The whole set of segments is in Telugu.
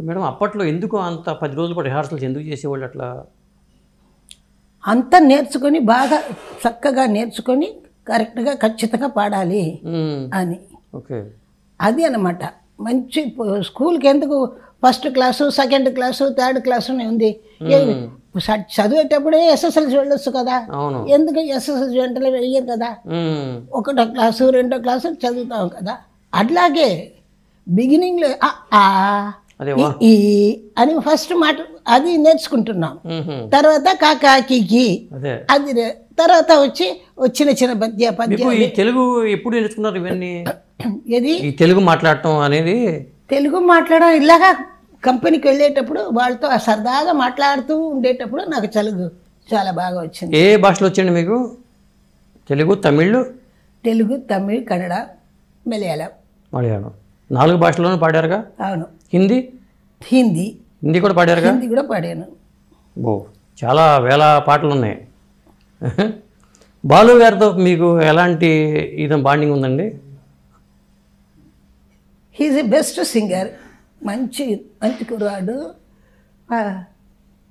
మేడం అప్పట్లో ఎందుకు అంత 10 రోజుల పాటు రిహార్సల్స్ ఎందుకు చేసేవాళ్ళు అట్లా? అంతా నేర్చుకొని బాగా చక్కగా నేర్చుకొని కరెక్ట్గా ఖచ్చితంగా పాడాలి అని. ఓకే. అది అన్నమాట. మంచి స్కూల్కి ఎందుకు first class, second class, third క్లాసునే ఉంది. చదివేటప్పుడే ఎస్ఎస్ఎల్సి వెళ్ళొచ్చు కదా, ఎందుకు ఎస్ఎస్ఎల్సి వెంటనే వెయ్యరు కదా. 1వ క్లాసు 2వ క్లాసు చదువుతాం కదా. అట్లాగే బిగినింగ్లో ఈ అని ఫస్ట్ మాట అది నేర్చుకుంటున్నాం. తర్వాత కాకాకి అది తర్వాత వచ్చి చిన్న చిన్న పద్య. తెలుగు ఎప్పుడు నేర్చుకున్నారు ఇవన్నీ? ఏది తెలుగు మాట్లాడటం అనేది? తెలుగు మాట్లాడడం ఇలాగా కంపెనీకి వెళ్ళేటప్పుడు వాళ్ళతో సరదాగా మాట్లాడుతూ ఉండేటప్పుడు నాకు తెలుగు చాలా బాగా వచ్చింది. ఏ భాషలో వచ్చండి మీకు? తెలుగు, తమిళ్, కన్నడ, మలయాళం. 4 భాషల్లోనూ పాడారుగా? అవును. హిందీ కూడా పాడారుగా? హిందీ కూడా పాడాను. చాలా వేల పాటలు ఉన్నాయి. బాలు గారితో మీకు ఎలాంటి బాండింగ్ ఉందండి? He's a best singer. మంచి కుర్రాడు.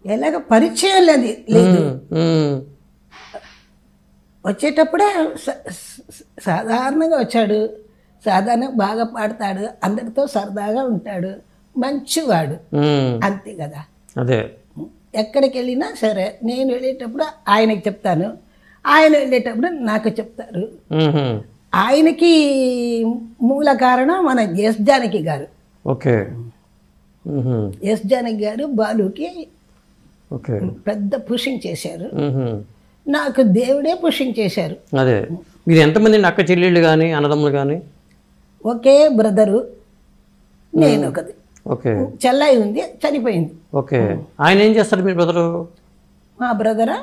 ఎలాగ పరిచయం లేదు. వచ్చేటప్పుడే సాధారణంగా వచ్చాడు. సాధారణంగా బాగా పాడతాడు, అందరితో సరదాగా ఉంటాడు, మంచివాడు. అంతే కదా. అదే ఎక్కడికి వెళ్ళినా సరే నేను వెళ్ళేటప్పుడు ఆయనకి చెప్తాను, ఆయన వెళ్ళేటప్పుడు నాకు చెప్తారు. ఆయనకి మూల కారణం మన ఎస్ జానకి గారు. ఓకే. ఎస్ జానకి గారు బాలుకి పెద్ద పుషింగ్ చేశారు. నాకు దేవుడే పుషింగ్ చేశారు. అదే. మీరు ఎంతమంది అక్క చెల్లెళ్ళు కానీ అన్నదమ్ములు కానీ? ఒకే బ్రదరు, నేను ఒకది. ఓకే. చెల్లాయి ఉంది, చనిపోయింది. ఓకే. ఆయన ఏం చేస్తారు మీ బ్రదరు? మా బ్రదరా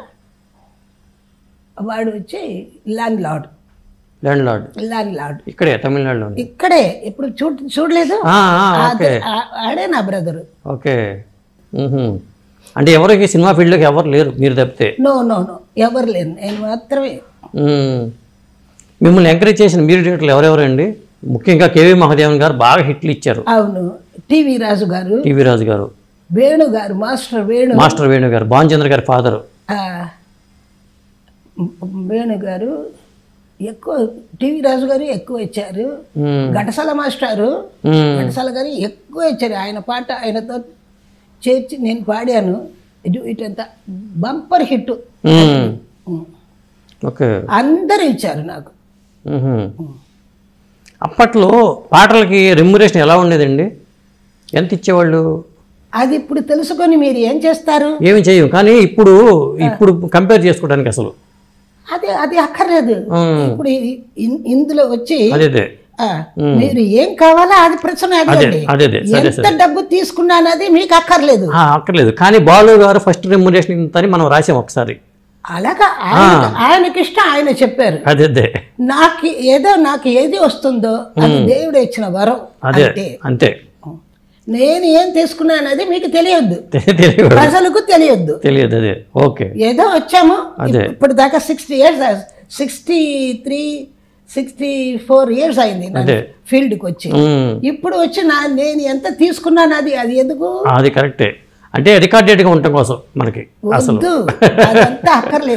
వాడు వచ్చి ల్యాండ్ లార్డ్. ఇక్కడే తమిళనాడులో? ఇక్కడే. ఎప్పుడు చూడలేదు. ఆడే నా బ్రదరు. ఓకే. అంటే ఎవరికి సినిమా ఫీల్డ్లోకి ఎవరు లేరు మీరు తప్పితే? నో ఎవరు లేరు, నేను మాత్రమే. మిమ్మల్ని ఎంకరేజ్ చేసిన మీరు డైరెక్టర్లు ఎవరెవరండి? ముఖ్యంగా కేవీ మహాదేవన్ గారు బాగా హిట్లు ఇచ్చారు. అవును. టీవీ రాజు గారు, వేణు గారు, మాస్టర్ వేణు గారు, భానుచంద్ర గారి ఫాదరు. వేణు గారు ఎక్కువ, టీవీ రాజు గారు ఎక్కువ ఇచ్చారు. ఘంటసాల మాస్టారు, ఘంటసాల గారు ఎక్కువ ఇచ్చారు. ఆయన పాట ఆయనతో చేర్చి నేను పాడాను. ఇటంతా బంపర్ హిట్. అందరూ ఇచ్చారు నాకు. అప్పట్లో పాటలకి రెమ్యునరేషన్ ఎలా ఉండేదండి? ఎంత ఇచ్చేవాళ్ళు? అది ఇప్పుడు తెలుసుకొని మీరు ఏం చేస్తారు? ఏమి చేయం. కానీ ఇప్పుడు కంపేర్ చేసుకోవడానికి అసలు అది అక్కర్లేదు. ఇప్పుడు ఇందులో వచ్చి మీరు ఏం కావాలో అది ప్రశ్న ఎంత డబ్బు తీసుకున్నానది మీకు అక్కర్లేదు. కానీ బాలు గారు ఫస్ట్ రెమ్యునరేషన్ ఇంతని మనం రాసాం ఒకసారి. అలాగా ఆయనకి ఇష్టం, ఆయన చెప్పారు. నాకు ఏది వస్తుందో అది దేవుడు ఇచ్చిన వరం. అంతే. నేను ఏం తీసుకున్నానది మీకు తెలియద్దు, ప్రజలకు తెలియద్దు. అదే. ఓకే. ఏదో వచ్చాము ఇప్పుడు దాకా 64 ఇయర్స్ అయింది ఫీల్డ్కి వచ్చి. ఇప్పుడు వచ్చి నేను ఎంత తీసుకున్నాను అది ఎందుకు? అది కరెక్టే. అంటే రికార్డెడ్గా ఉండటం కోసం మనకి అసలు అదంతా అక్కర్లేదు.